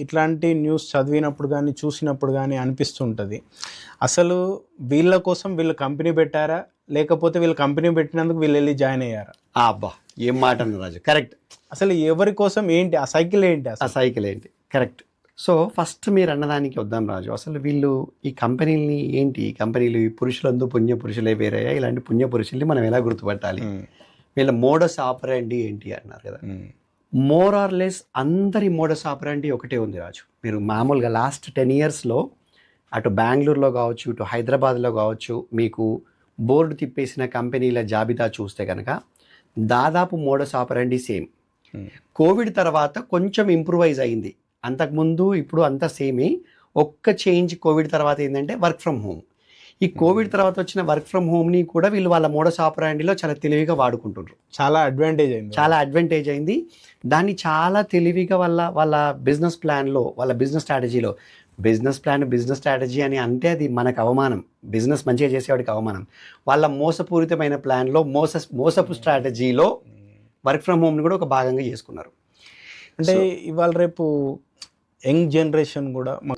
ఇట్లాంటి న్యూస్ చదివినప్పుడు కానీ చూసినప్పుడు కానీ అనిపిస్తుంటుంది, అసలు వీళ్ళ కోసం వీళ్ళు కంపెనీ పెట్టారా, లేకపోతే వీళ్ళు కంపెనీ పెట్టినందుకు వీళ్ళు వెళ్ళి జాయిన్ అయ్యారా? అబ్బా, ఏం మాట అన్న రాజు, కరెక్ట్. అసలు ఎవరి కోసం ఏంటి ఆ సైకిల్ ఏంటి? ఆ సైకిల్ ఏంటి, కరెక్ట్. సో ఫస్ట్ మీరు అన్నదానికి వద్దాం రాజు. అసలు వీళ్ళు ఈ కంపెనీలని ఏంటి, ఈ కంపెనీలు ఈ పురుషులందు పుణ్య పురుషులే వేరయ్యా, ఇలాంటి పుణ్య పురుషుల్ని మనం ఎలా గుర్తుపట్టాలి, వీళ్ళ మోడస్ ఆపరాండి ఏంటి అన్నారు కదా. మోర్ ఆర్ లెస్ అందరి మోడస్ ఆపరాండి ఒకటే ఉంది రాజు. మీరు మామూలుగా లాస్ట్ 10 yearsలో అటు బెంగళూరులో కావచ్చు, ఇటు హైదరాబాద్లో కావచ్చు, మీకు బోర్డు తిప్పేసిన కంపెనీల జాబితా చూస్తే కనుక దాదాపు మోడస్ ఆపరాండి సేమ్. కోవిడ్ తర్వాత కొంచెం ఇంప్రూవైజ్ అయింది, అంతకుముందు ఇప్పుడు అంతా సేమే. ఒక్క చేంజ్ కోవిడ్ తర్వాత ఏంటంటే వర్క్ ఫ్రమ్ హోమ్. ఈ కోవిడ్ తర్వాత వచ్చిన వర్క్ ఫ్రమ్ హోమ్ని కూడా వీళ్ళు వాళ్ళ మోడస్ ఆపరాండిలో చాలా తెలివిగా వాడుకుంటున్నారు. చాలా అడ్వాంటేజ్ అయింది. దాన్ని చాలా తెలివిగా వాళ్ళ బిజినెస్ ప్లాన్లో, వాళ్ళ బిజినెస్ స్ట్రాటజీలో, బిజినెస్ స్ట్రాటజీ అని అంటే అది మనకు అవమానం, బిజినెస్ మంచిగా చేసేవాడికి అవమానం. వాళ్ళ మోసపూరితమైన ప్లాన్లో మోసపు స్ట్రాటజీలో వర్క్ ఫ్రమ్ హోమ్ని కూడా ఒక భాగంగా చేసుకున్నారు. అంటే ఇవాళ రేపు యంగ్ జనరేషన్ కూడా